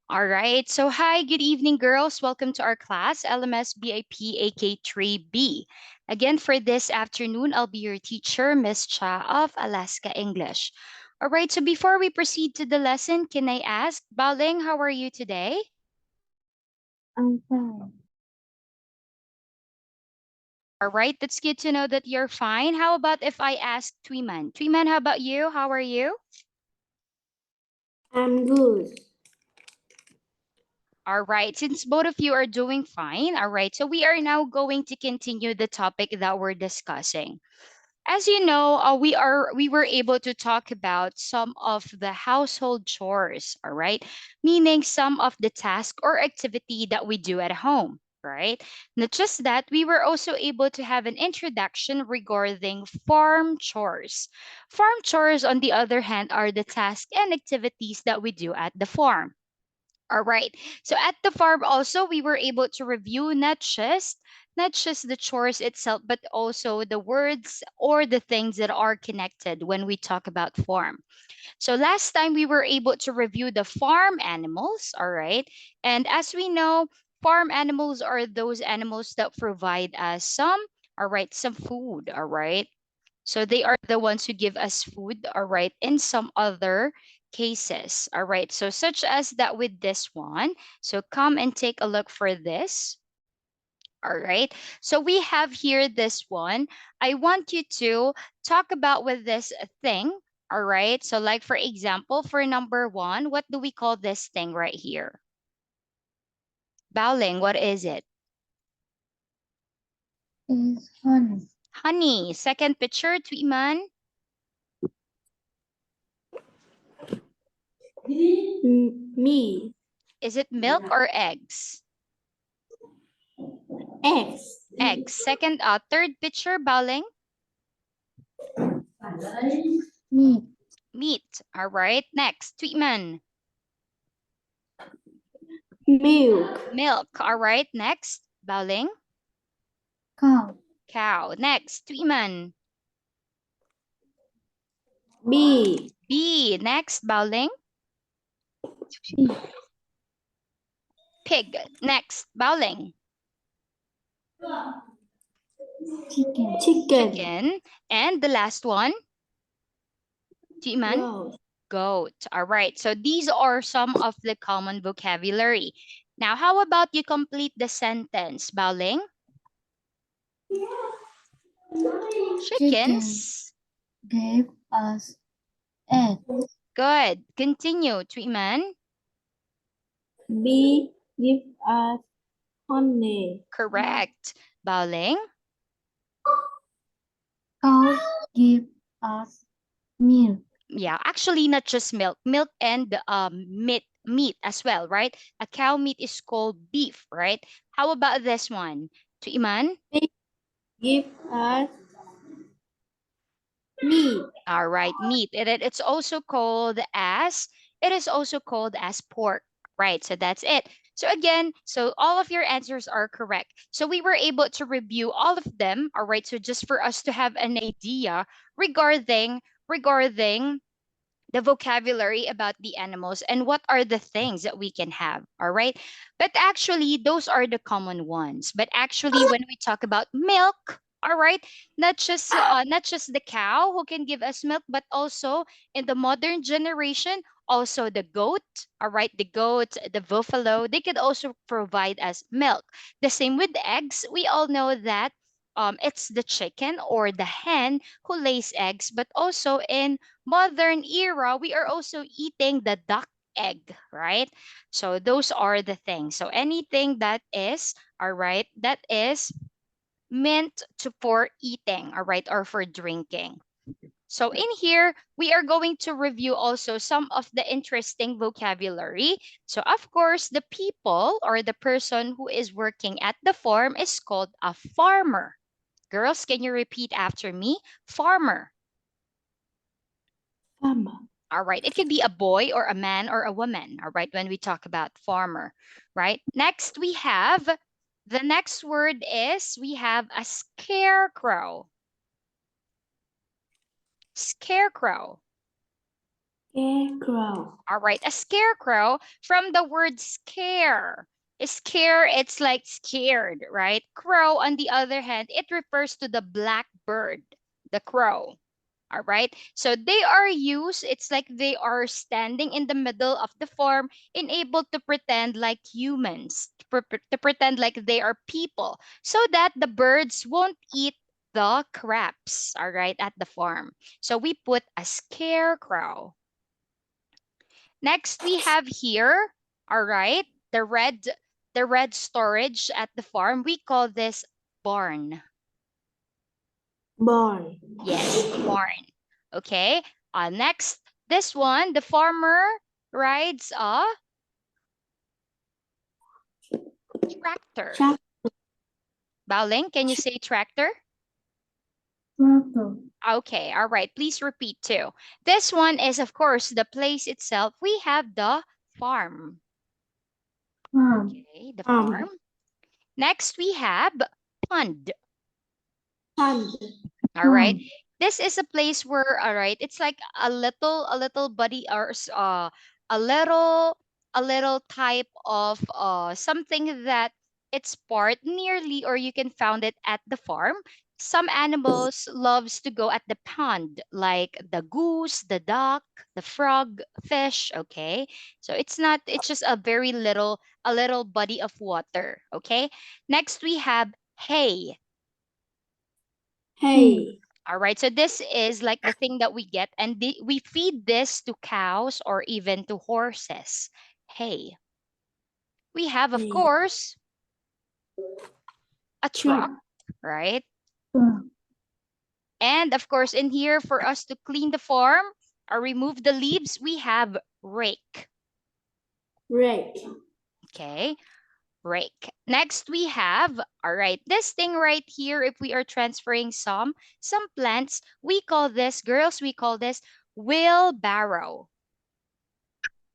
All right. So, hi, good evening, girls. Welcome to our class, LMS BIP AK3B. Again, for this afternoon, I'll be your teacher, Miss Cha of Alaska English. All right. So, before we proceed to the lesson, can I ask, Baling, how are you today? I'm fine. All right. That's good to know that you're fine. How about if I ask Tweeman? Tweeman, how about you? How are you? I'm good. All right. Since both of you are doing fine, all right. So, we are now going to continue the topic that we're discussing. As you know, we were able to talk about some of the household chores, all right? Meaning some of the task or activity that we do at home, right? Not just that, we were also able to have an introduction regarding farm chores. Farm chores, on the other hand, are the tasks and activities that we do at the farm. All right. So at the farm also we were able to review not just the chores itself, but also the words or the things that are connected when we talk about farm. So last time we were able to review the farm animals, all right? And as we know, farm animals are those animals that provide us some food, all right? So they are the ones who give us food, all right, in some other cases, all right. So such as that with this one. So come and take a look for this. All right. So we have here this one. I want you to talk about with this thing. All right. So like for example, for number one, what do we call this thing right here? Bowling, what is it? Is honey. Honey. Second picture, Tweeman. Me. Is it milk or eggs? Eggs. Eggs. Second, third picture, Bowling. Me. Meat. All right. Next, Tweetman. Milk. Milk. All right. Next, Bowling. Cow. Cow. Next, Tweetman. Bee. Bee. Next, Bowling. Pig. Pig. Next, Bowling. Chicken. Chicken. Chicken. And the last one, Tweetman. Goat. Goat. All right. So these are some of the common vocabulary. Now, how about you complete the sentence, Bowling? Chicken Chickens. gave us eggs. Good. Continue, Tweetman. Bee give us honey. Correct. Bowling. Cow give us milk. Yeah, actually not just milk and meat as well, right? A cow meat is called beef, right? How about this one? To Iman? Pig give us meat. All right, meat. It is also called as pork, right? So that's it. So again, so all of your answers are correct. So we were able to review all of them, all right? So just for us to have an idea regarding the vocabulary about the animals and what are the things that we can have, all right? But actually those are the common ones. But actually when we talk about milk, all right, not just the cow who can give us milk, but also in the modern generation, also the goat, all right, the goat, the buffalo, they could also provide us milk. The same with eggs. We all know that it's the chicken or the hen who lays eggs, but also in modern era, we are also eating the duck egg, right? So those are the things. So anything that is, all right, that is meant to for eating, all right, or for drinking. So in here, we are going to review also some of the interesting vocabulary. So of course, the people or the person who is working at the farm is called a farmer. Girls, can you repeat after me? Farmer. Farmer. All right. It could be a boy or a man or a woman. All right. When we talk about farmer, right? Next, the next word is we have a scarecrow. Scarecrow. Scarecrow. All right, a scarecrow from the word scare. Scare, it's like scared, right? Crow, on the other hand, it refers to the black bird, the crow. All right. So they are used, it's like they are standing in the middle of the farm and able to pretend like humans, to pretend like they are people, so that the birds won't eat the crops, all right, at the farm. So we put a scarecrow. Next we have here, all right, the red storage at the farm. We call this barn. Barn. Yes, barn. Okay. Next, this one, the farmer rides a tractor. Tractor. Baoling, can you say tractor? Tractor. Okay, all right. Please repeat too. This one is, of course, the place itself. We have the farm. Farm. Okay, the farm. Next, we have pond. Pond. All right. This is a place where, all right, it's like a little buddy or a little a little type of something that it's part nearly, or you can found it at the farm. Some animals loves to go at the pond, like the goose, the duck, the frog, fish. Okay, so it's not, it's just a little body of water. Okay. Next we have hay. Hay. All right, so this is like the thing that we get, and we feed this to cows or even to horses. Hay. We have, of Hay. course, a Truck. truck, right? Truck. And of course, in here for us to clean the farm or remove the leaves, we have rake. Rake. Okay, rake. Next, we have, all right, this thing right here. If we are transferring some plants, we call this, girls, we call this wheelbarrow.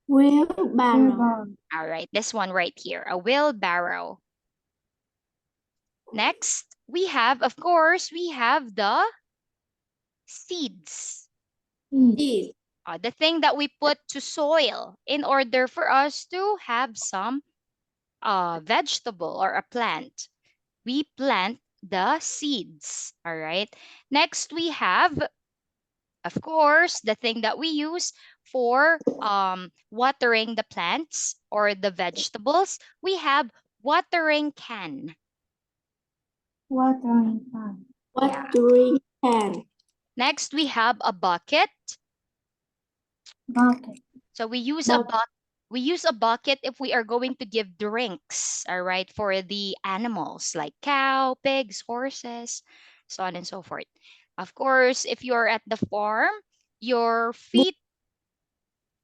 Wheelbarrow. All right, this one right here, a wheelbarrow. Next, we have, of course, we have the seeds, Seed. the thing that we put to soil in order for us to have some vegetable or a plant. We plant the seeds. All right. Next, we have, of course, the thing that we use for watering the plants or the vegetables. We have watering can. Watering can. Yeah. Watering can. Next, we have a bucket. Bucket. So we use a Bucket. bucket. We use a bucket if we are going to give drinks, all right, for the animals like cow, pigs, horses, so on and so forth. Of course, if you're at the farm, your feet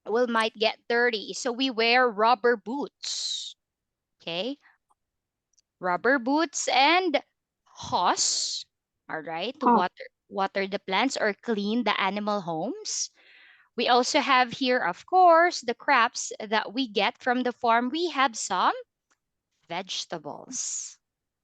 will might get dirty. So we wear rubber boots. Okay? Rubber boots and hose, all right, to Hop. water the plants or clean the animal homes. We also have here, of course, the crops that we get from the farm. We have some vegetables.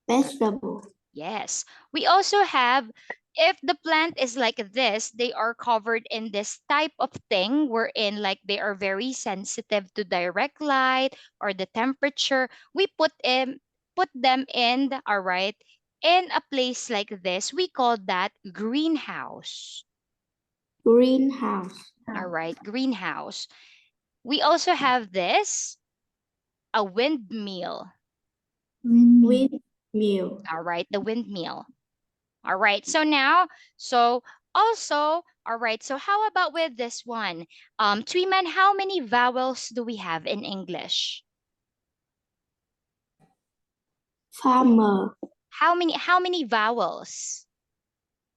Vegetable. Yes. We also have, if the plant is like this, they are covered in this type of thing wherein like they are very sensitive to direct light or the temperature. We put them in, all right, in a place like this. We call that greenhouse. Greenhouse. All right, greenhouse. We also have this, a windmill. Windmill. All right, the windmill. All right, so now, so also, all right, so how about with this one? Tweeman, how many vowels do we have in English? Farmer. How many vowels?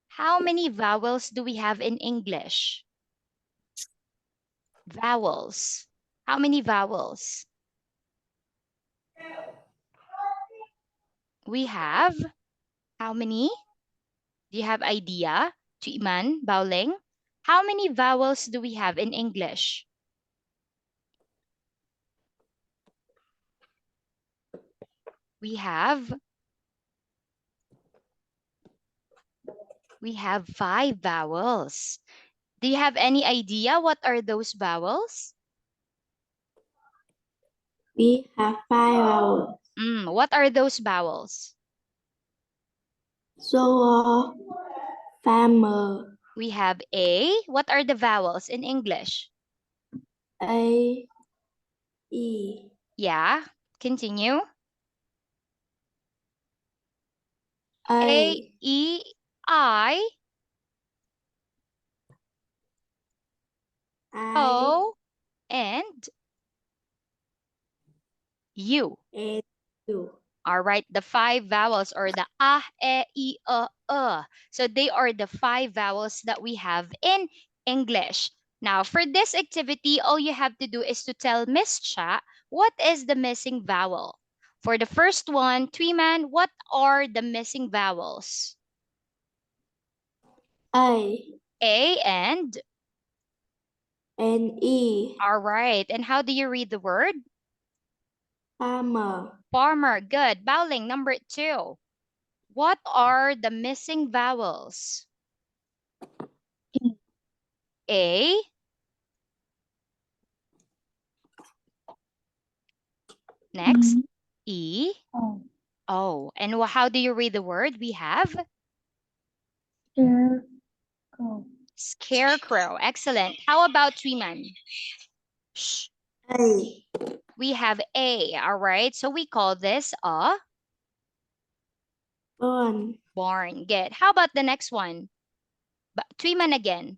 How many vowels do we have in English? Vowels. How many vowels? We have how many? Do you have idea? Tweeman, Baoling? How many vowels do we have in English? We have we have 5 vowels. Do you have any idea what are those vowels? We have 5 vowels. What are those vowels? So, farmer, We have A. What are the vowels in English? A, E, Yeah, continue. A, A, E, I, I, O, and U. and U. All right, the five vowels or the e, I. So they are the five vowels that we have in English. Now, for this activity, all you have to do is to tell Miss Cha what is the missing vowel. For the first one, Tweeman, what are the missing vowels? A, A and and E, all right. And how do you read the word? farmer, Farmer. Good. Bowling number 2. What are the missing vowels? A, next, E, O. And how do you read the word? We have scarecrow. Excellent. How about Tweeman? Shh. A, We have A. All right. So we call this a barn, barn. Good. How about the next one? Tweeman again.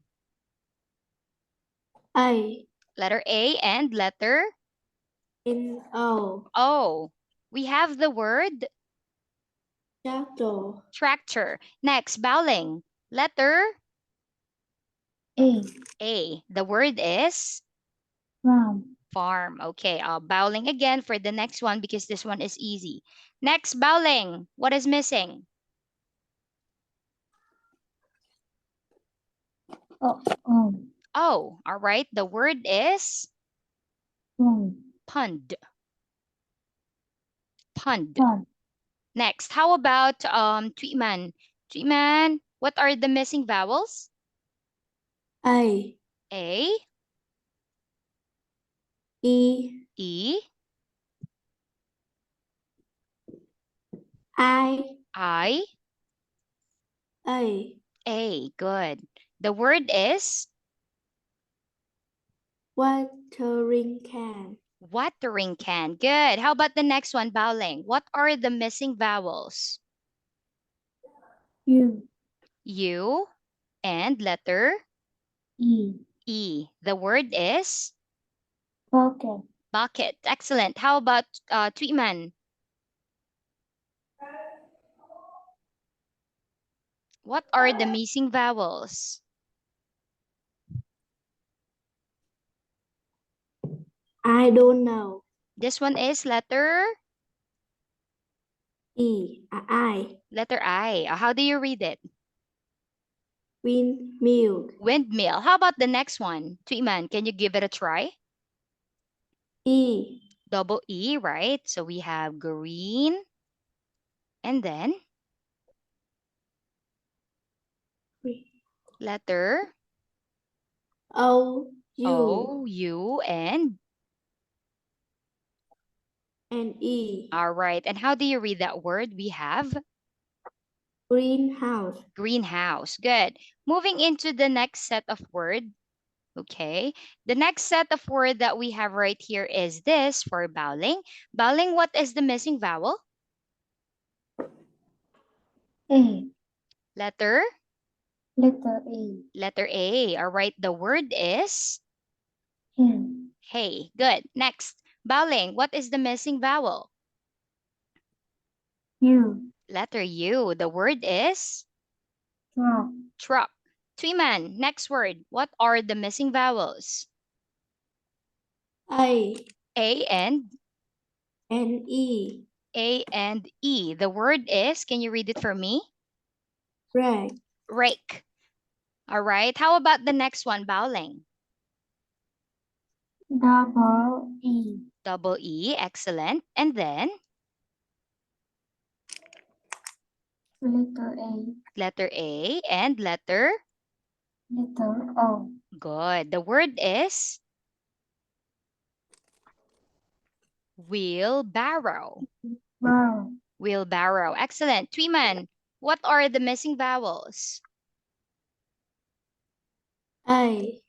A, Letter A and letter N, O, O. We have the word tractor, tractor. Next, bowling. Letter A. A. The word is Ram. farm. Okay, bowling again for the next one because this one is easy. Next, bowling. What is missing? Oh. Oh, all right. The word is pond. Pond. Pond. Next, how about Tweetman? Tweetman, what are the missing vowels? A, A, E, E, I, I, A, A. Good. The word is watering can. watering can. Good. How about the next one, bowling? What are the missing vowels? U. U and letter E. E. The word is Bucket. bucket. Excellent. How about Tweetman? What are the missing vowels? I don't know. This one is letter E, I, letter I. How do you read it? windmill. Windmill. How about the next one? Tweetman, can you give it a try? E, Double E, right? So we have green and then letter O, U, O, U, and E, all right. And how do you read that word? We have greenhouse. greenhouse. Good. Moving into the next set of word. Okay. The next set of word that we have right here is this for bowling. Bowling, what is the missing vowel? A. Letter? Letter A. Letter A. All right. The word is Hen. hey. Good. Next. Bowling, what is the missing vowel? U. Letter U. The word is Truck. truck. Tweeman, next word. What are the missing vowels? A, A and E, A and E. The word is, can you read it for me? rag. Rake. All right. How about the next one, bowling? Double E. Double E. Excellent. And then Letter A. letter A and letter Letter O. Good. The word is wheelbarrow. Barrow. Wheelbarrow. Excellent. Tweeman, what are the missing vowels? A.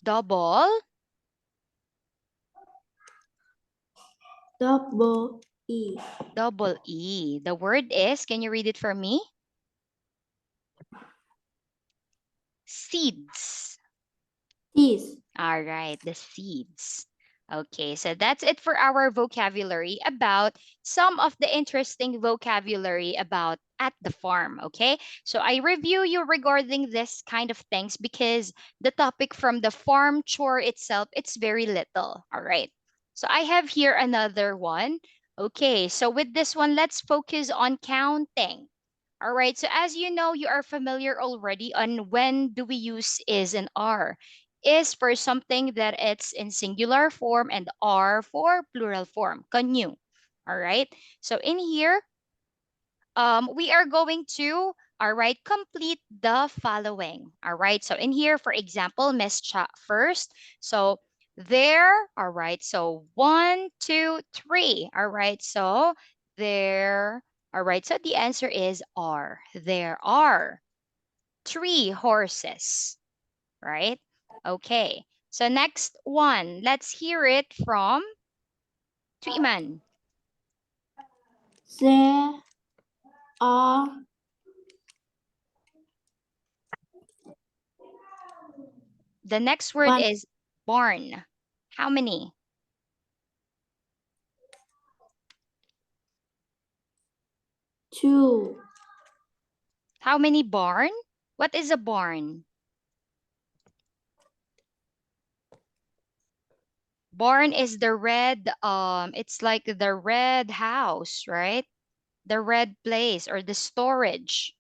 Double, Double E. double E. The word is, can you read it for me? Seeds. This. All right, the seeds. Okay, so that's it for our vocabulary about some of the interesting vocabulary about at the farm. Okay, so I review you regarding this kind of things because the topic from the farm chore itself, it's very little. All right, so I have here another one. Okay, so with this one, let's focus on counting. All right, so as you know, you are familiar already on when do we use is and are. Is for something that it's in singular form and are for plural form. Kanyu. All right. So in here, we are going to, all right, complete the following. All right. So in here, for example, Miss Cha first. So there, all right. So 1, 2, 3. All right. So there, all right. So the answer is are. There are 3 horses, right? Okay. So next one, let's hear it from Tweeman. There are The next word one, is barn. How many? two, How many barn? What is a barn? Barn is the red, it's like the red house, right? The red place or the storage.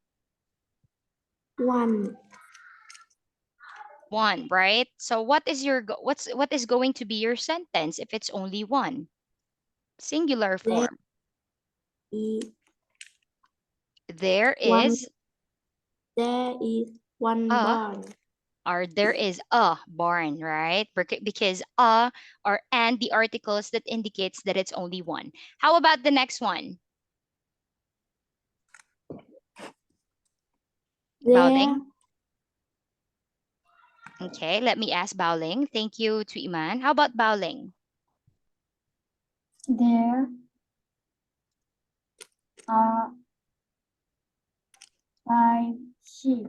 one. One, right? So what is your what is going to be your sentence if it's only one? Singular There form. is There one. is There is one a barn. or there is a barn, right? Because or and the articles that indicates that it's only one. How about the next one? There Baoling. Okay, let me ask Baoling. Thank you to Iman. How about Baoling? There are 5 sheep.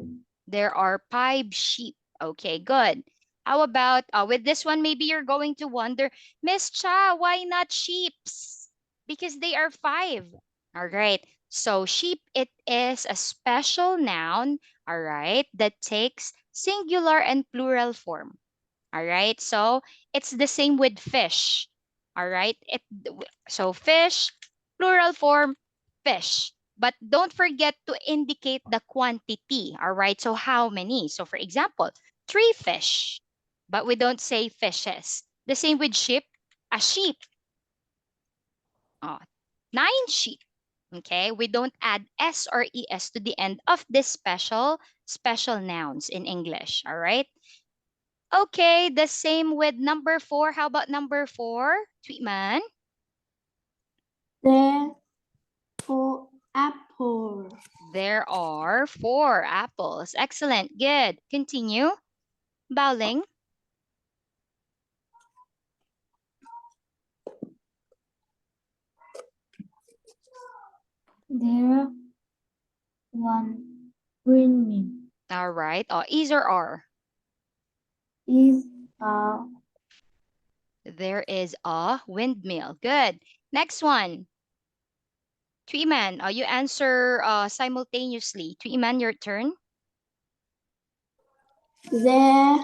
There are 5 sheep. Okay, good. How about with this one, maybe you're going to wonder, Miss Cha, why not sheeps? Because they are 5. All right. So sheep, it is a special noun, all right, that takes singular and plural form. All right. So it's the same with fish. All right. So fish, plural form, fish. But don't forget to indicate the quantity. All right. So how many? So for example, 3 fish. But we don't say fishes. The same with sheep. A sheep. Oh, 9 sheep. Okay. We don't add s or es to the end of this special nouns in English. All right. Okay, the same with number 4. How about number 4? Tweetman. there for apple. There are 4 apples. Excellent. Good. Continue. Baoling. There one windmill. All right. Oh, is or are? Is a There is a windmill. Good. Next one. Tweetman. You answer simultaneously. Tweetman, your turn. There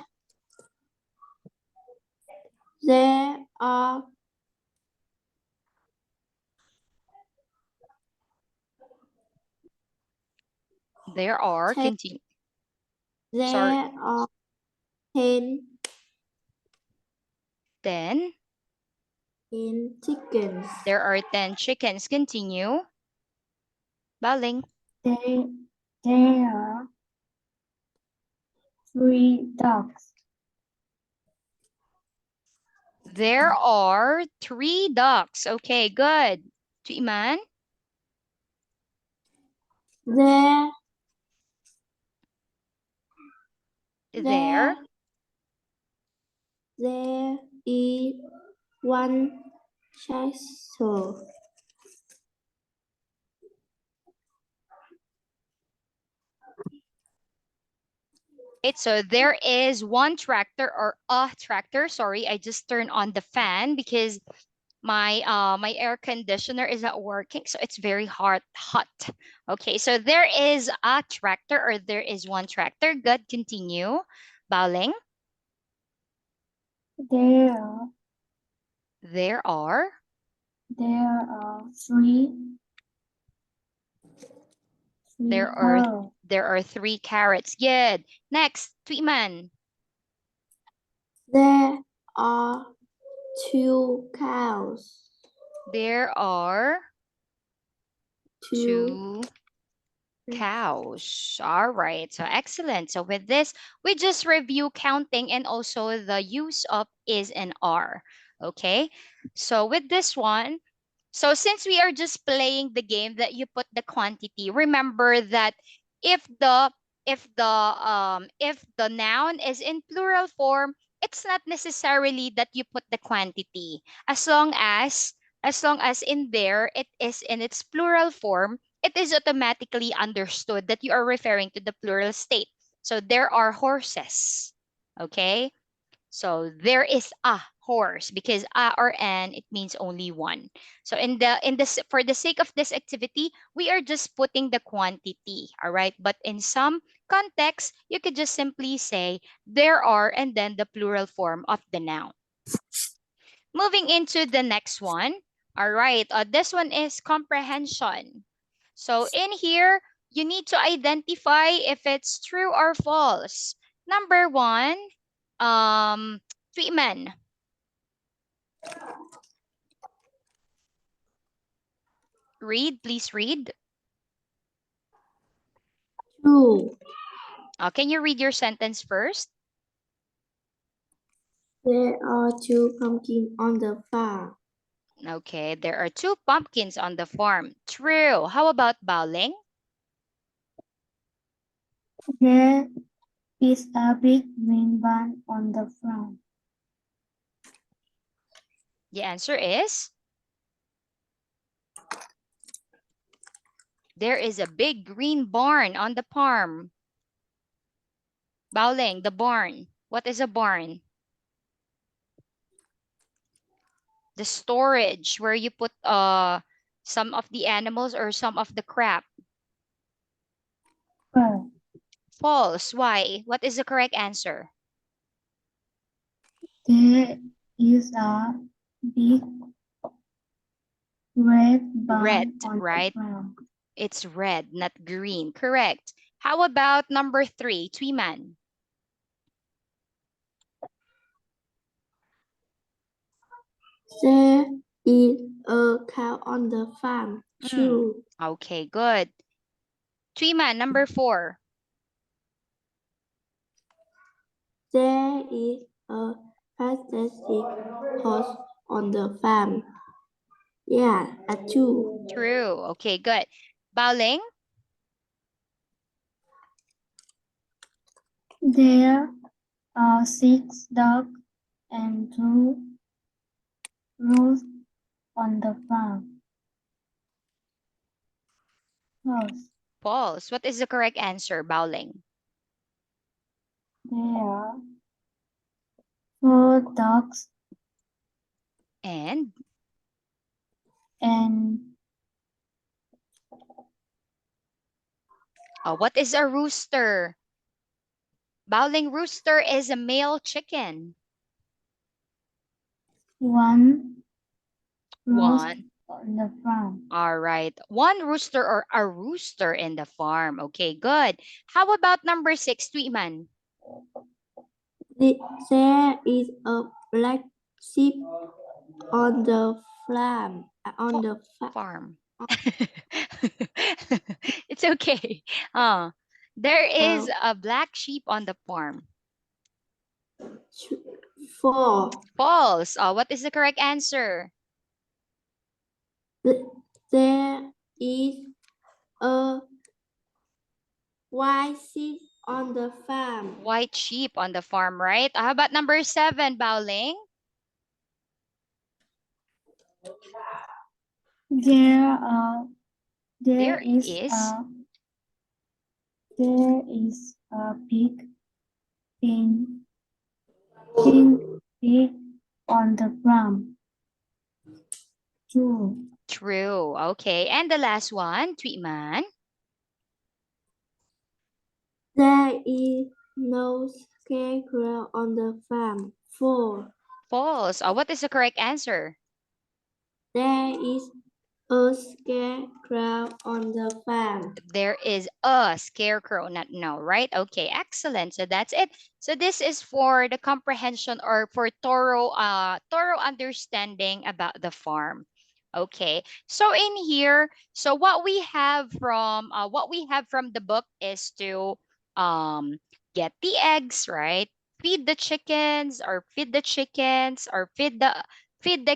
there are There are. ten, Continue. Sorry. there are 10 10. chickens. There are 10 chickens. Continue. Baoling. there there are 3 dogs. There are 3 ducks. Okay, good. Tuiman, There, there. there is one chainsaw. Right, so there is one tractor or a tractor. Sorry, I just turned on the fan because my air conditioner is not working, so it's very hot. Okay, so there is a tractor or there is one tractor. Good, continue. Baoling, There, there are there are three there are cows. there are 3 carrots. Good. Next, Tuiman. There are two cows. There are Two 2 cows. All right. So excellent. So with this, we just review counting and also the use of is and are. Okay. So with this one, so since we are just playing the game that you put the quantity, remember that if the if the noun is in plural form, it's not necessarily that you put the quantity. As long as in there it is in its plural form, it is automatically understood that you are referring to the plural state. So there are horses. Okay? So there is a horse because a or an it means only one. So for the sake of this activity, we are just putting the quantity, all right? But in some contexts, you could just simply say there are and then the plural form of the noun. Moving into the next one. All right, this one is comprehension. So in here, you need to identify if it's true or false. Number one, treatment. Read, please read. Two. Can you read your sentence first? There are two pumpkins on the farm. Okay, there are 2 pumpkins on the farm. True. How about bowling? There is a big green barn on the farm. The answer is there is a big green barn on the farm. Bowling, the barn. What is a barn? The storage where you put some of the animals or some of the crap. Well, False. Why? What is the correct answer? there is a big red Red, barn on the right? farm. It's red, not green. Correct. How about number 3, Tweeman? There is a cow on the farm. Two. Okay, good. Tweeman, number 4. There is a fantastic horse on the farm. Yeah, a two. True. Okay, good. Baoling? There are 6 dogs and 2 roosters on the farm. House. False. What is the correct answer, Baoling? There are 4 dogs And and what is a rooster? Baoling, rooster is a male chicken. 1 rooster One. on the farm. All right. One rooster or a rooster in the farm. Okay, good. How about number 6, Tweeman? There is a black sheep on the farm. On the farm. Farm. It's okay. Uh, There is Uh, a black sheep on the farm. 4. False. What is the correct answer? There is a white sheep on the farm. White sheep on the farm, right? How about number 7, Baoling? There uh there There is is. a there is a big pink pink pig on the ground. True. True. Okay. And the last one, Tweetman. There is no scarecrow on the farm. 4. False. What is the correct answer? There is a scarecrow on the farm. There is a scarecrow, not no, right? Okay, excellent. So that's it. So this is for the comprehension or for thorough understanding about the farm. Okay. So in here, so what we have from the book is to um get the eggs, right? Feed the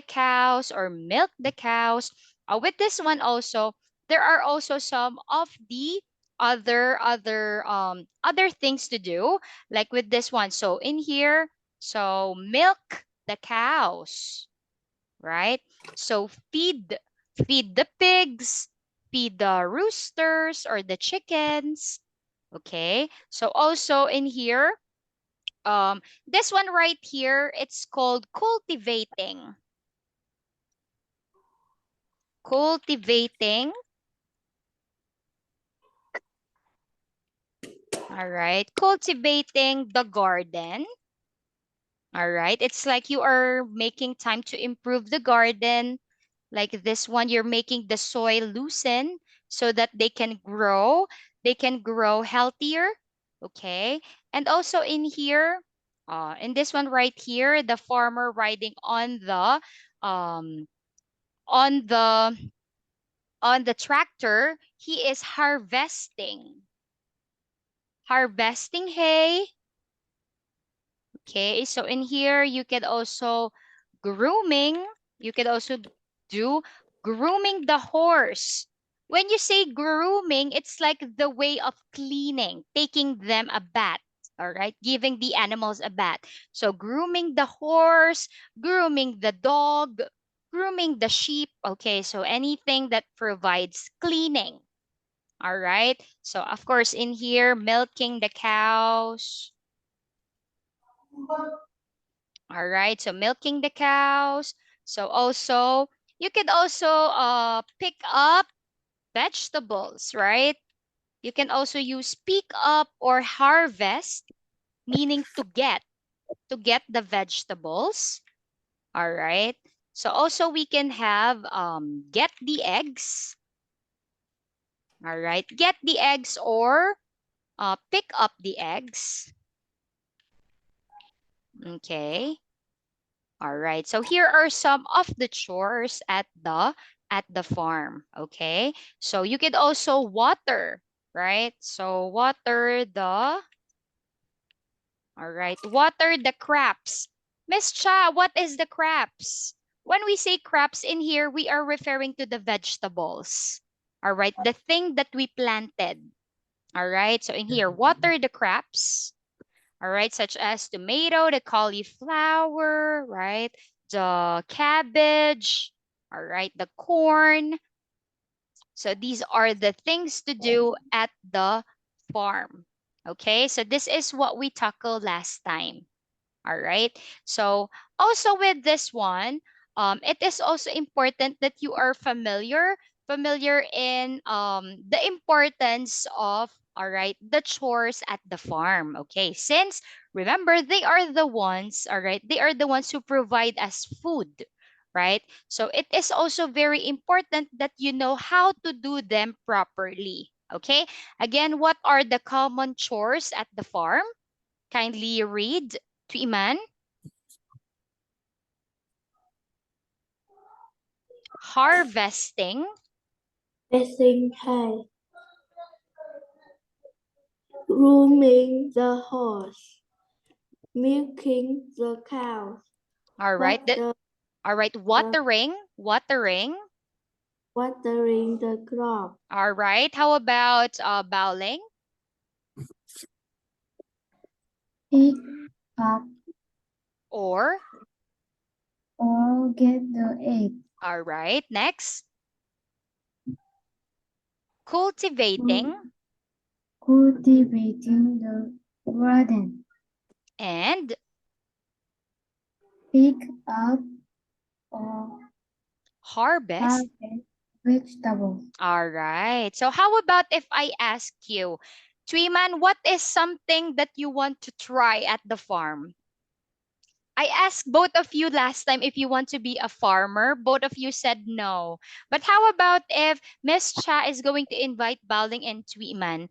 cows or milk the cows. With this one also, there are also some of the other things to do, like with this one. So in here, so milk the cows, right? So feed the pigs, feed the roosters or the chickens. Okay, so also in here, this one right here, it's called cultivating. All right. Cultivating the garden. All right. It's like you are making time to improve the garden. Like this one, you're making the soil loosen so that they can grow. They can grow healthier. Okay. And also in here, in this one right here, the farmer riding um on the on the tractor, he is harvesting hay. Okay, so in here you can also grooming. You can also do grooming the horse. When you say grooming, it's like the way of cleaning, taking them a bath, all right? Giving the animals a bath. So grooming the horse, grooming the dog, grooming the sheep. Okay, so anything that provides cleaning, all right? So of course in here, milking the cows. All right, so milking the cows. So also, you could also pick up vegetables, right? You can also use pick up or harvest, meaning to get the vegetables. All right. So also we can have get the eggs. All right, get the eggs or pick up the eggs. Okay. All right. So here are some of the chores at the farm, okay? So you could also water, right? So all right, water the crops. Miss Cha, what is the crops? When we say crops in here, we are referring to the vegetables. All right, the thing that we planted. All right, so in here, water the crops. All right, such as tomato, the cauliflower, right? The cabbage, all right, the corn. So these are the things to do at the farm. Okay, so this is what we tackled last time. All right. So also with this one, it is also important that you are familiar in the importance of, all right, the chores at the farm. Okay. Since remember, they are the ones, all right, they are the ones who provide us food, right? So it is also very important that you know how to do them properly. Okay. Again, what are the common chores at the farm? Kindly read to Iman. Harvesting, Racing hay. grooming the horse, milking the cows, All right. All right. uh, Watering. watering the crop, All right. How about bowling? Pick up Or, or get the egg. all right. Next, cultivating Cultivating the garden. and Pick up or harvest. harvest vegetables. All right. So how about if I ask you, Tweeman, what is something that you want to try at the farm? I asked both of you last time if you want to be a farmer. Both of you said no. But how about if Miss Cha is going to invite Baling and Tweeman?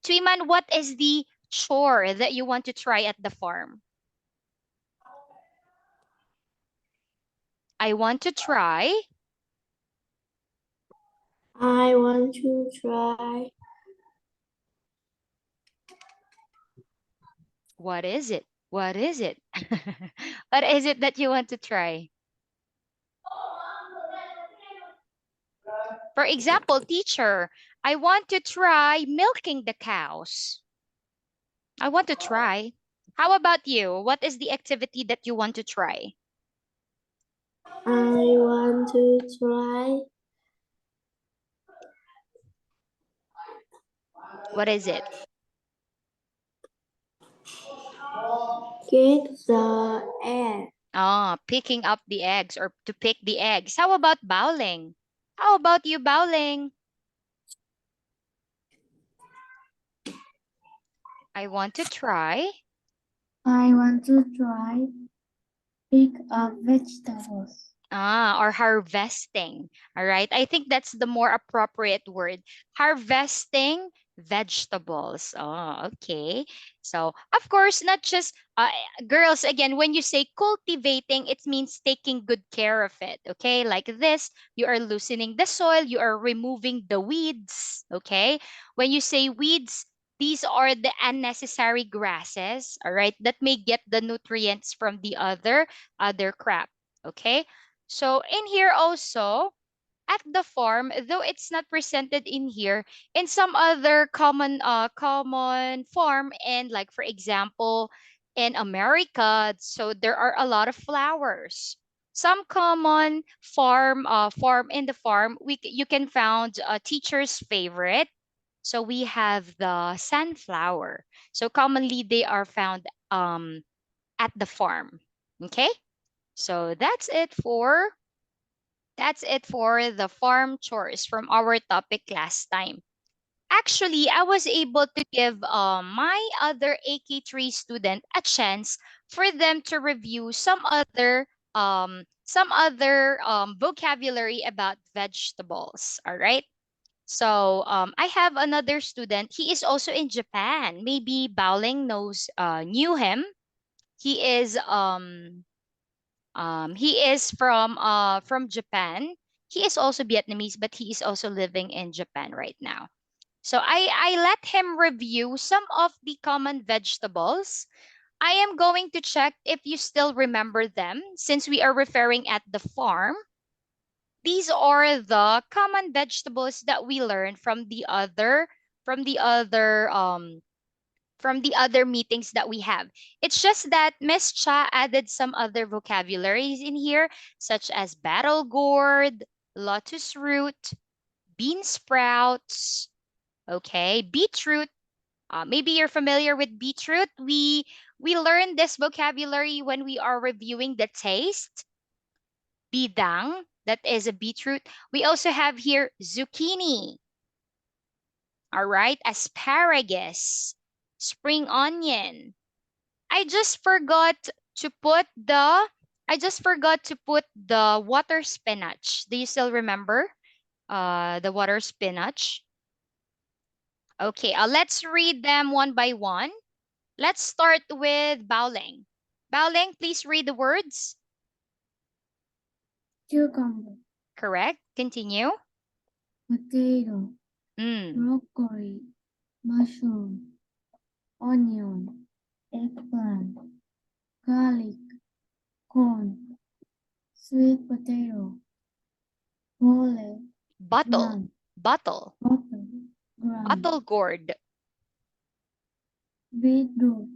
Tweeman, what is the chore that you want to try at the farm? I want to try. I want to try. What is it? What is it? What is it that you want to try? For example, teacher, I want to try milking the cows. I want to try. How about you? What is the activity that you want to try? I want to try What is it? get the egg. Ah, picking up the eggs or to pick the eggs. How about bowling? How about you, bowling? I want to try. I want to try pick up vegetables. Ah, or harvesting. All right. I think that's the more appropriate word. Harvesting vegetables. Oh, okay. So, of course, not just girls, again, when you say cultivating, it means taking good care of it. Okay. Like this, you are loosening the soil, you are removing the weeds. Okay. When you say weeds, these are the unnecessary grasses, all right, that may get the nutrients from the other crop. Okay. So in here also, at the farm, though it's not presented in here, in some other common farm, and like for example, in America, so there are a lot of flowers. Some common farm in the farm, you can found a teacher's favorite. So we have the sunflower. So commonly they are found at the farm. Okay? So that's it for the farm chores from our topic last time. Actually, I was able to give my other AK3 student a chance for them to review some other vocabulary about vegetables. All right. So I have another student. He is also in Japan. Maybe Bowling knew him. He is from Japan. He is also Vietnamese, but he is also living in Japan right now. So I let him review some of the common vegetables. I am going to check if you still remember them since we are referring at the farm. These are the common vegetables that we learned from the other from the other meetings that we have. It's just that Miss Cha added some other vocabularies in here, such as battle gourd, lotus root, bean sprouts, okay, beetroot. Maybe you're familiar with beetroot. We learned this vocabulary when we are reviewing the taste. Bidang, that is a beetroot. We also have here zucchini. All right, asparagus, spring onion, I just forgot to put the water spinach. Do you still remember the water spinach? Okay, let's read them one by one. Let's start with Baoling. Baoling, please read the words. Cucumber, Correct. Continue. potato, Mm. broccoli, mushroom, onion, eggplant, garlic, corn, sweet potato, mole, Bottle. gram, Bottle. butter, gram, Bottle gourd. beetroot,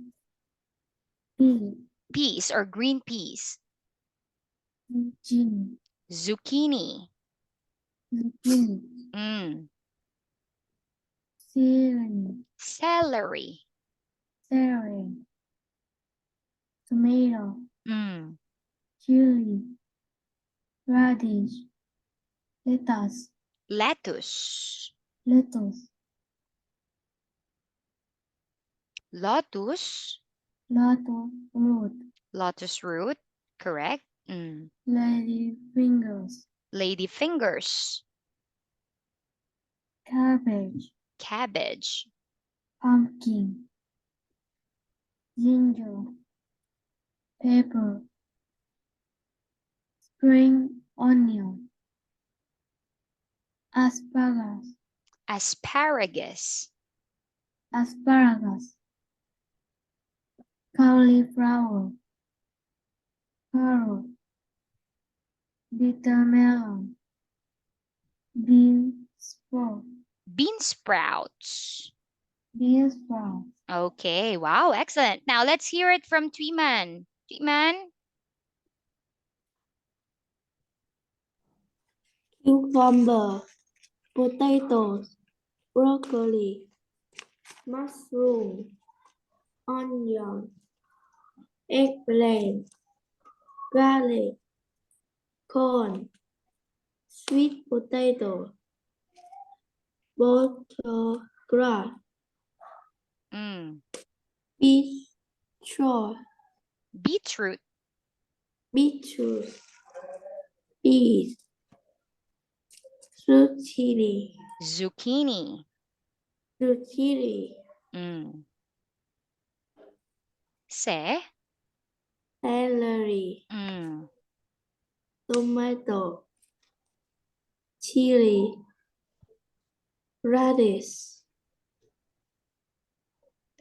pea, Peas or green peas. zucchini, Zucchini. zucchini, Mm. celery, Celery. celery, tomato, Mm. chili, radish, lettuce, Lettuce. lettuce, Lotus. lotus root, Lotus root. Correct. Mm. lady fingers, Lady fingers. cabbage, Cabbage. pumpkin, ginger, pepper, spring onion, asparagus, Asparagus. asparagus, cauliflower, carrot, bitter melon, bean sprout, Bean sprouts. bean sprout, Okay. Wow. Excellent. Now let's hear it from Tweeman. Tweeman. cucumber, potatoes, broccoli, mushroom, onion, eggplant, garlic, corn, sweet potato, butter grass, Mm. beetroot, Beetroot. beetroot, peas, zucchini, Zucchini. zucchini, Mm. Se. celery, Mm. tomato, chili, radish.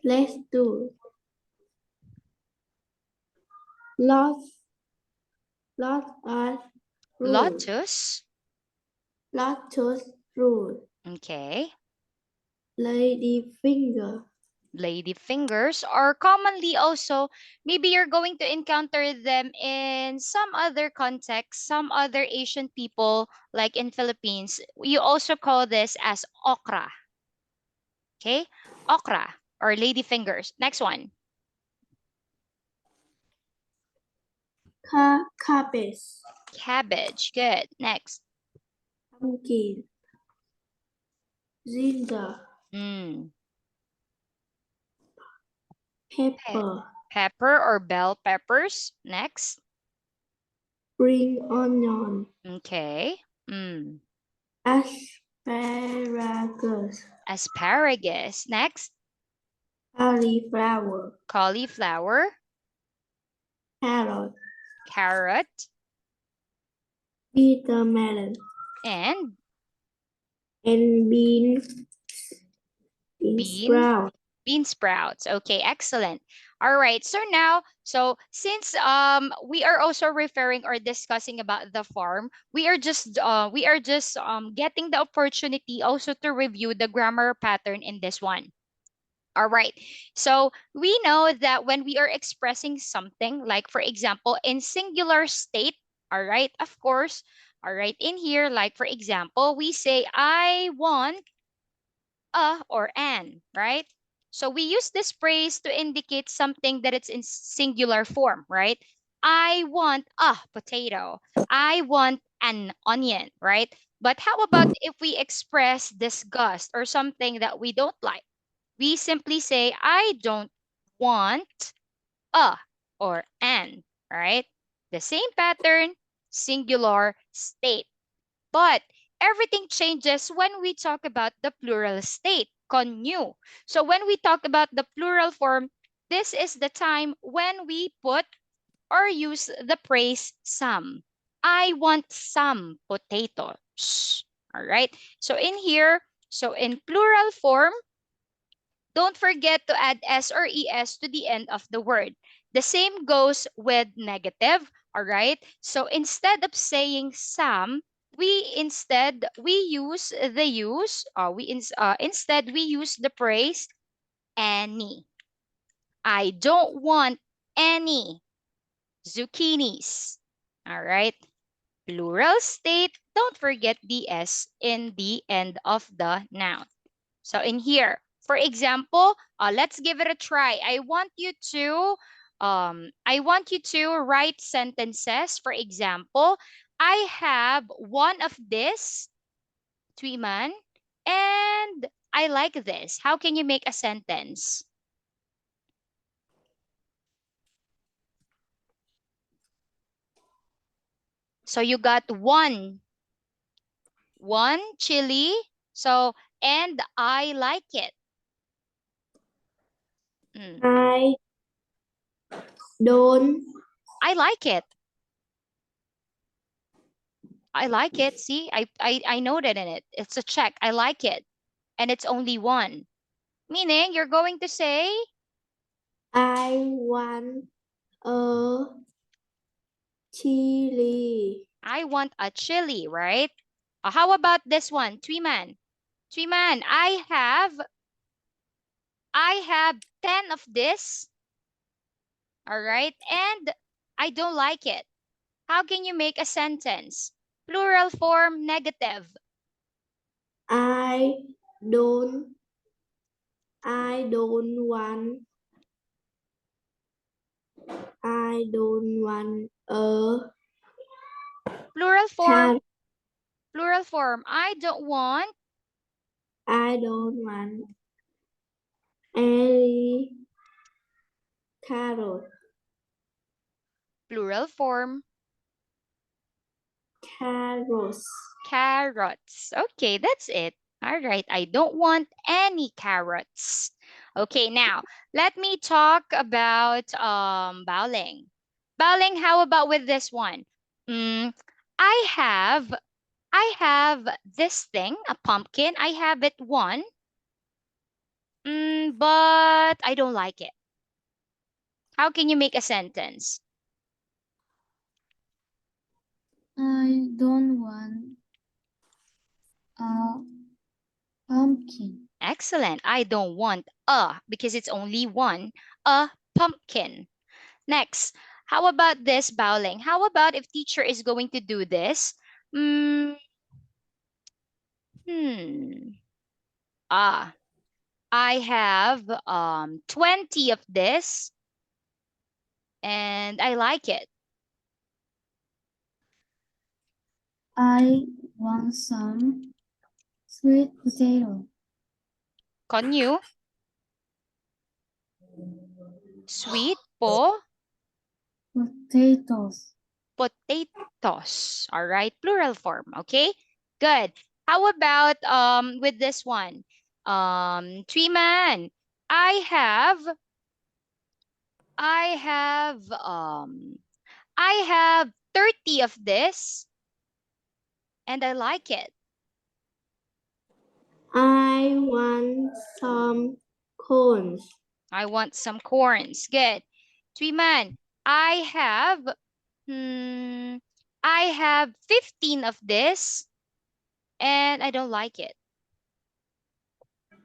Let's do lots, lots of fruit, Lotus. lotus fruit, Okay. lady finger, Lady fingers are commonly also, maybe you're going to encounter them in some other context, some other Asian people, like in Philippines. You also call this as okra. Okay? Okra or lady fingers. Next one. cabbage, Cabbage. Good. Next. pumpkin, ginger, Mm. Pe- pepper, Pepper or bell peppers. Next. spring onion, Okay. Mm. asparagus, Asparagus. Next. cauliflower, Cauliflower. carrot, Carrot. bitter melon, And and bean bean sprout. bean sprouts. Okay, excellent. All right. So now, since we are also referring or discussing about the farm, we are just getting the opportunity also to review the grammar pattern in this one. All right. So we know that when we are expressing something, like for example, in singular state, all right, of course, all right, in here, like for example, we say, I want a or an, right? So we use this phrase to indicate something that it's in singular form, right? I want a potato. I want an onion, right? But how about if we express disgust or something that we don't like? We simply say, I don't want a or an, right? The same pattern, singular state. But everything changes when we talk about the plural state, konyu. So when we talk about the plural form, this is the time when we put or use the phrase some. I want some potatoes. All right. So in here, so in plural form, don't forget to add S or ES to the end of the word. The same goes with negative, all right? So instead of saying some, instead we use the phrase any. I don't want any zucchinis. All right. Plural state, don't forget the S in the end of the noun. So in here, for example, let's give it a try. I want you to write sentences. For example, I have one of this, Tweeman, and I like this. How can you make a sentence? So you got one chili. So, and I like it. Mm, I don't. I like it. I like it. See, I noted in it. It's a check. I like it. And it's only one. Meaning you're going to say, I want a chili. I want a chili, right? How about this one? Tweeman. Tweeman, I have 10 of this. All right. And I don't like it. How can you make a sentence? Plural form negative. I don't. I don't want. I don't want a Plural car. form. Plural form. I don't want. I don't want any carrot. Plural form. Carrots. Carrots. Okay, that's it. All right. I don't want any carrots. Okay, now let me talk about bowling. Bowling, how about with this one? Mm, I have I have this thing, a pumpkin. I have it one, but I don't like it. How can you make a sentence? I don't want a pumpkin. Excellent. I don't want a because it's only one, a pumpkin. Next, how about this bowling? How about if teacher is going to do this? Mm, hmm. Ah, I have 20 of this and I like it. I want some sweet potato. Konyu, sweet Potatoes. potatoes. All right, plural form. Okay, good. How about with this one? Three man. I have I have um I have 30 of this and I like it. I want some cones. I want some corns. Good. Three man. I have hmm I have 15 of this and I don't like it.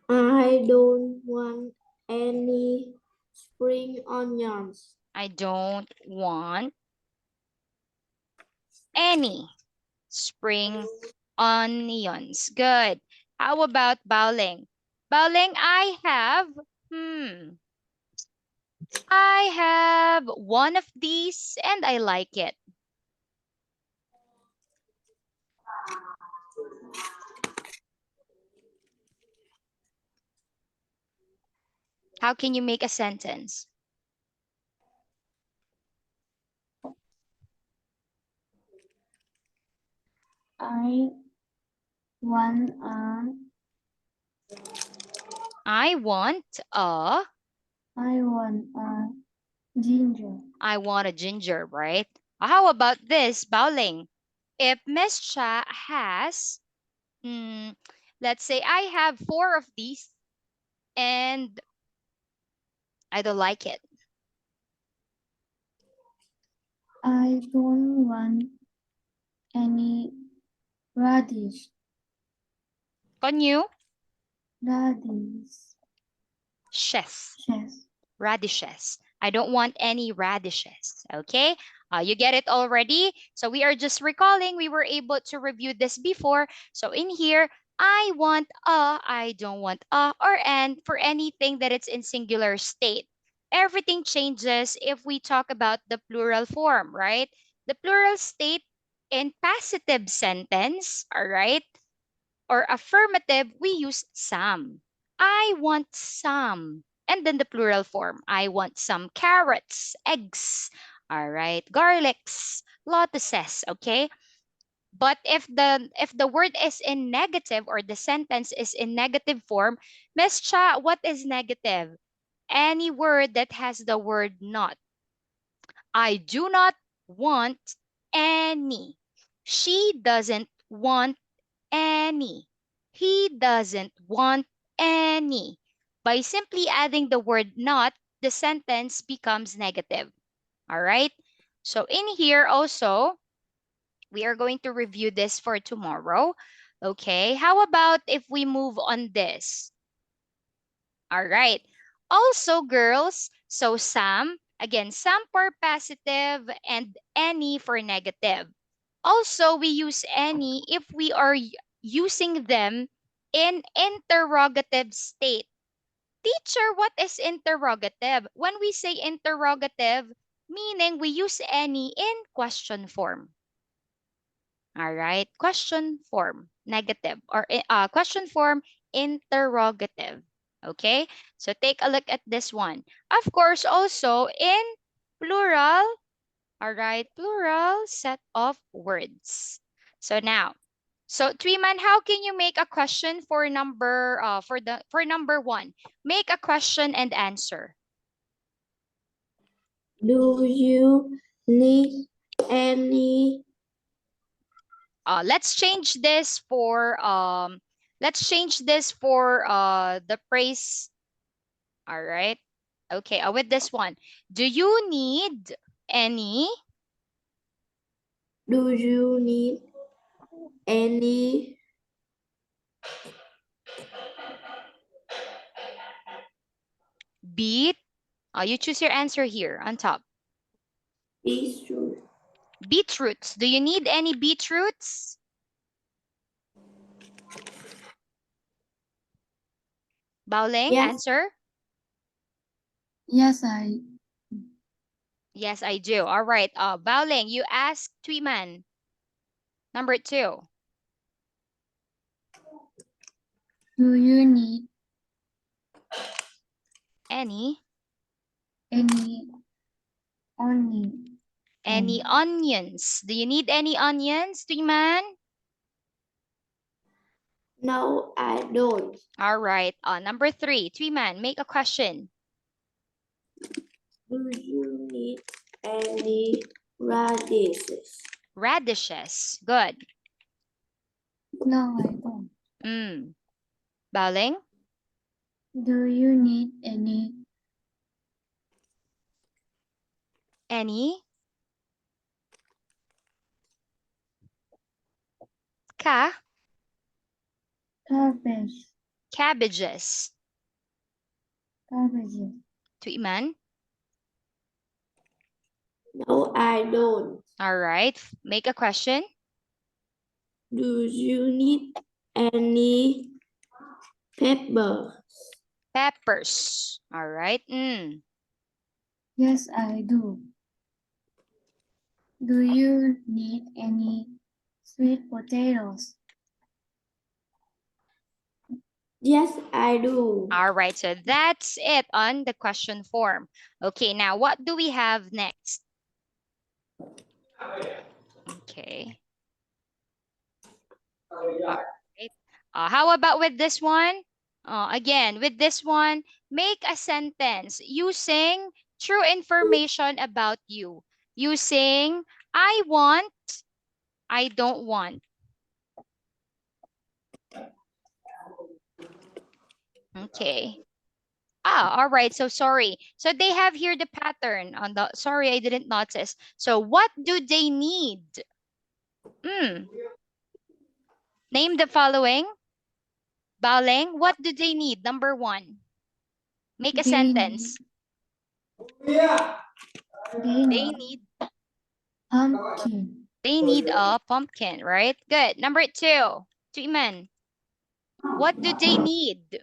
I don't want any spring onions. I don't want any spring onions. Good. How about bowling? Bowling, hmm, I have one of these and I like it. How can you make a sentence? I want a I want a, I want a ginger. I want a ginger, right? How about this, bowling? If Miss Cha has, hmm, let's say I have 4 of these and I don't like it. I don't want any radish. Konyu, Radish. chef. Chef. Radishes. I don't want any radishes. Okay. You get it already. So we are just recalling. We were able to review this before. So in here, I want a, I don't want a, or and for anything that it's in singular state. Everything changes if we talk about the plural form, right? The plural state in passive sentence, all right? Or affirmative, we use some. I want some. And then the plural form, I want some carrots, eggs, all right, garlics, lotuses, okay? But if the word is in negative or the sentence is in negative form, Miss Cha, what is negative? Any word that has the word not. I do not want any. She doesn't want any. He doesn't want any. By simply adding the word not, the sentence becomes negative. All right? So in here also, we are going to review this for tomorrow. Okay, how about if we move on this? All right. Also, girls, so some, again, some for positive and any for negative. Also, we use any if we are using them in interrogative state. Teacher, what is interrogative? When we say interrogative, meaning we use any in question form. All right, question form, negative, or question form, interrogative. Okay, so take a look at this one. Of course, also in plural, all right, plural set of words. So now, so Tweeman, how can you make a question for number one? Make a question and answer. Do you need any? Let's change this for the praise. All right. Okay, with this one. Do you need any Do you need any beet? You choose your answer here on top. issue? Beetroots. Do you need any beetroots? Baoling, Yes, answer. Yes, Yes, I do. All right. Baoling, you ask Tweeman. Number two. do you need Any any onion? any onions? Do you need any onions, Tweeman? no, I don't. All right. Number three, Tweeman, make a question. Do you need any radishes? Radishes. Good. No, I don't. Baoling, Do you need any any ka cabbage? cabbages? Cabbages. Tweeman. No, I don't. All right. Make a question. Do you need any pepper? Peppers. All right. Yes, I do. Do you need any sweet potatoes? Yes, I do. All right. So that's it on the question form. Okay. Now, what do we have next? Okay. All right. How about with this one? Again, with this one, make a sentence using true information about you. Using I want, I don't want. Okay. Ah, all right. So sorry. So they have here the pattern on the, sorry, I didn't notice. So what do they need? Hmm. Name the following. Baoling, what do they need? Number one. Make a They sentence. need, they They need need pumpkin. they need a pumpkin, right? Good. Number two. Tuiman, what do they need?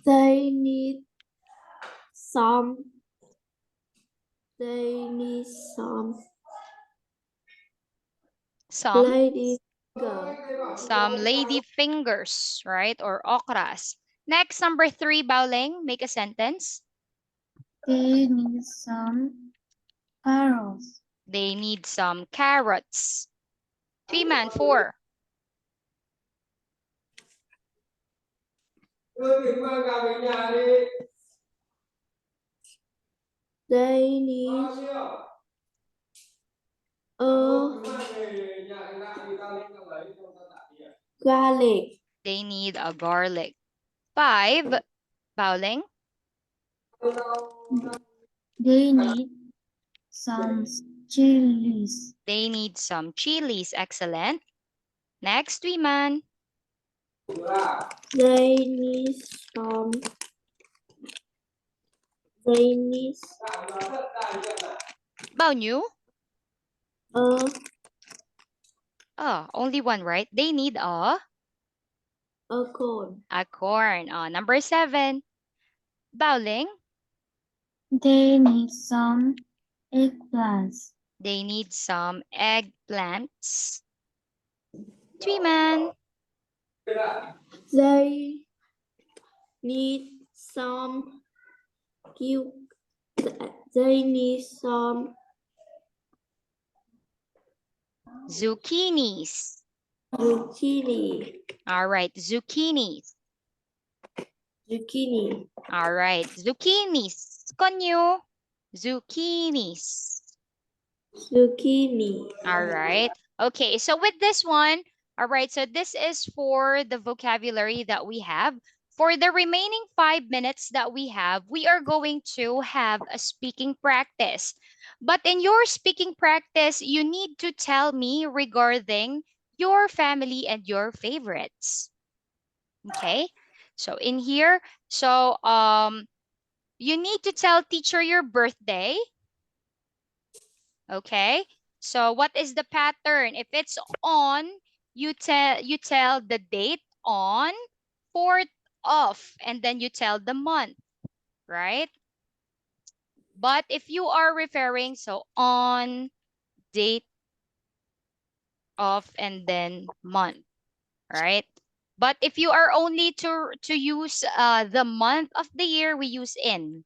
They need some. They need some Some lady finger. some lady fingers, right? Or okras. Next, number three, Baoling, make a sentence. They need some carrots. They need some carrots. Tuiman, four. They need a garlic. They need a garlic. Five, Baoling. They need some chilies. They need some chilies. Excellent. Next, Tuiman. They need some. They need Bao a Oh, only one, right? They need corn. a corn. Number seven. Baoling. They need some eggplants. They need some eggplants. Tuiman. They need some cu- They need some Zucchinis. zucchini. All right, zucchinis. Zucchini. All right, zucchinis. Konyo. Zucchinis. Zucchini. All right. Okay, so with this one, all right, so this is for the vocabulary that we have. For the remaining 5 minutes that we have, we are going to have a speaking practice. But in your speaking practice, you need to tell me regarding your family and your favorites. Okay? So in here, so you need to tell teacher your birthday. Okay, so what is the pattern? If it's on, you tell the date on, fourth of, and then you tell the month, right? But if you are referring, so on, date of, and then month, right? But if you are only to use the month of the year, we use in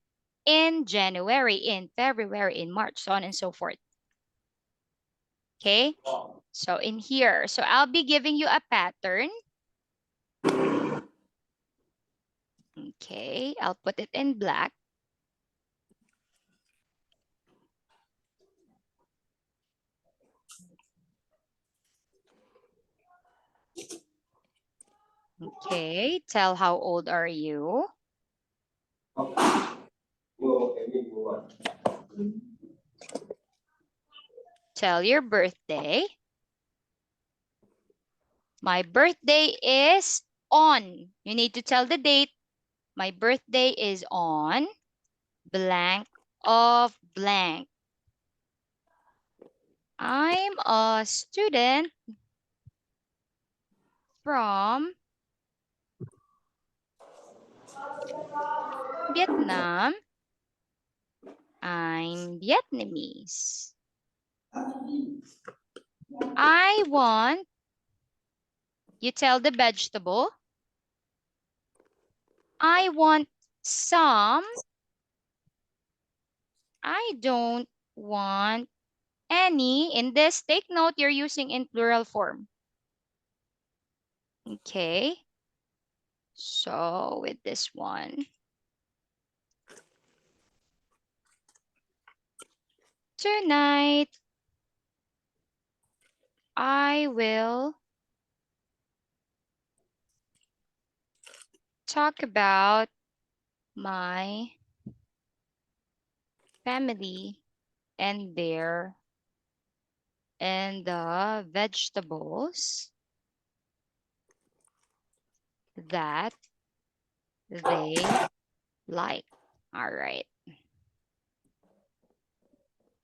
January, in February, in March, so on and so forth. Okay, so in here, so I'll be giving you a pattern. Okay, I'll put it in black. Okay, tell how old are you? Tell your birthday. My birthday is on. You need to tell the date. My birthday is on blank of blank. I'm a student from Vietnam. I'm Vietnamese. I want, you tell the vegetable. I want some. I don't want any. In this, take note you're using in plural form. Okay. So with this one, tonight I will talk about my family and the vegetables that they like. All right.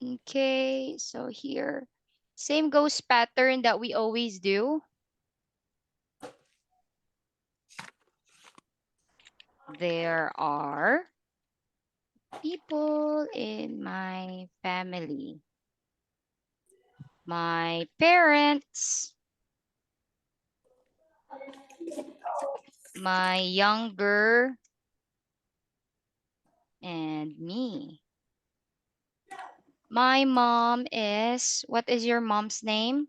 Okay, so here, same goes pattern that we always do. There are people in my family. My parents, my younger, and me. My mom is, what is your mom's name?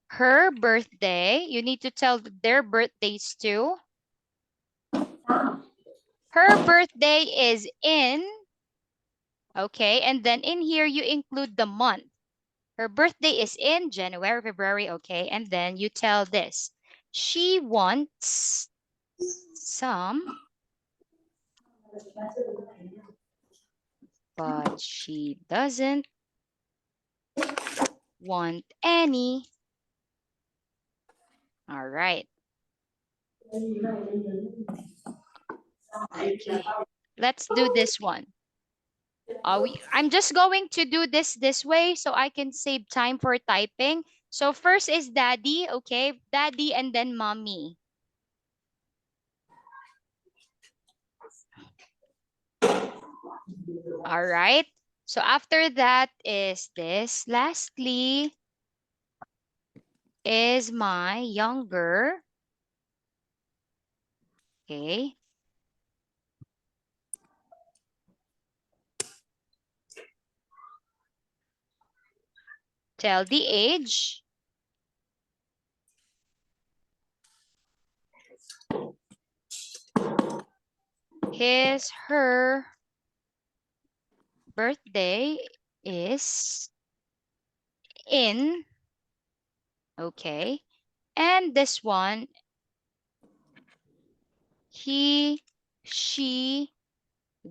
Her birthday, you need to tell their birthdays too. Her birthday is in, okay, and then in here you include the month. Her birthday is in January, February, okay, and then you tell this. She wants some, but she doesn't want any. All right. Okay. Let's do this one. I'm just going to do this way so I can save time for typing. So first is daddy, okay? Daddy and then mommy. All right. So after that is this. Lastly is my younger. Okay. Tell the age. Her birthday is in. Okay. And this one, she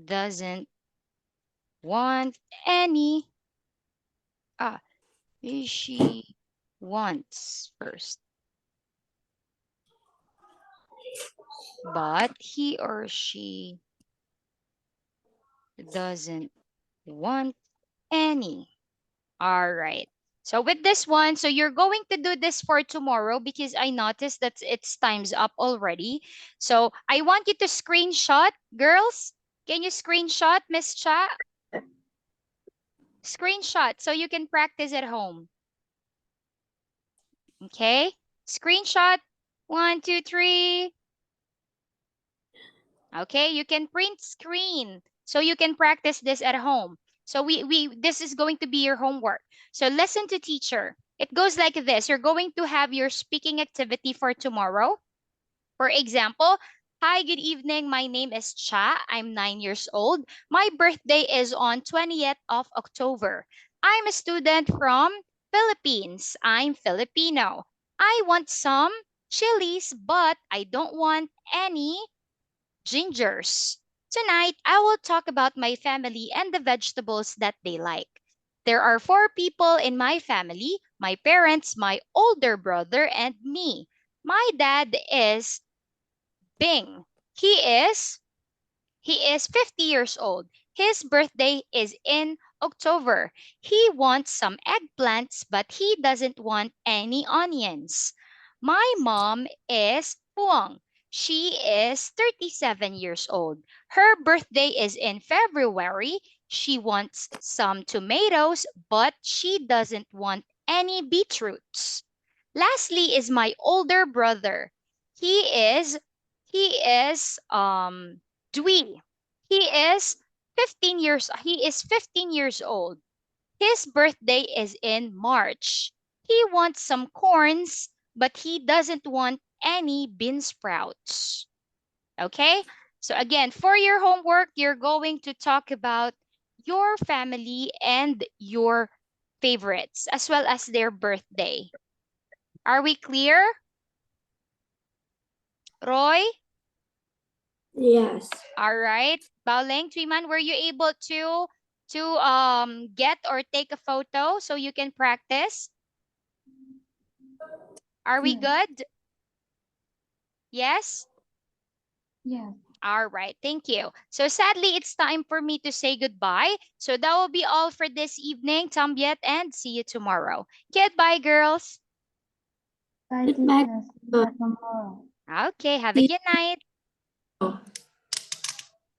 doesn't want any. Ah, she wants first. But he or she doesn't want any. All right. So with this one, so you're going to do this for tomorrow because I noticed that it's time's up already. So I want you to screenshot, girls. Can you screenshot, Miss Cha? Screenshot so you can practice at home. Okay? Screenshot. 1, 2, 3. Okay, you can print screen so you can practice this at home. So this is going to be your homework. So listen to teacher. It goes like this. You're going to have your speaking activity for tomorrow. For example, hi, good evening. My name is Cha. I'm 9 years old. My birthday is on 20th of October. I'm a student from Philippines. I'm Filipino. I want some chilies, but I don't want any gingers. Tonight, I will talk about my family and the vegetables that they like. There are 4 people in my family: my parents, my older brother, and me. My dad is Bing. He is he is 50 years old. His birthday is in October. He wants some eggplants, but he doesn't want any onions. My mom is Puang. She is 37 years old. Her birthday is in February. She wants some tomatoes, but she doesn't want any beetroots. Lastly is my older brother. He is he is Dwi. He is 15 years old. His birthday is in March. He wants some corns, but he doesn't want any bean sprouts. Okay? So again, for your homework, you're going to talk about your family and your favorites as well as their birthday. Are we clear? Roy? Yes. All right. Baoling, Triman, were you able to get or take a photo so you can practice? Are we Yes. good? Yes? Yes. All right, thank you. So sadly, it's time for me to say goodbye. So that will be all for this evening, Tambiet, and see you tomorrow. Goodbye, girls. Bye, Goodbye. teacher. See you tomorrow. Okay, have a See good night. you.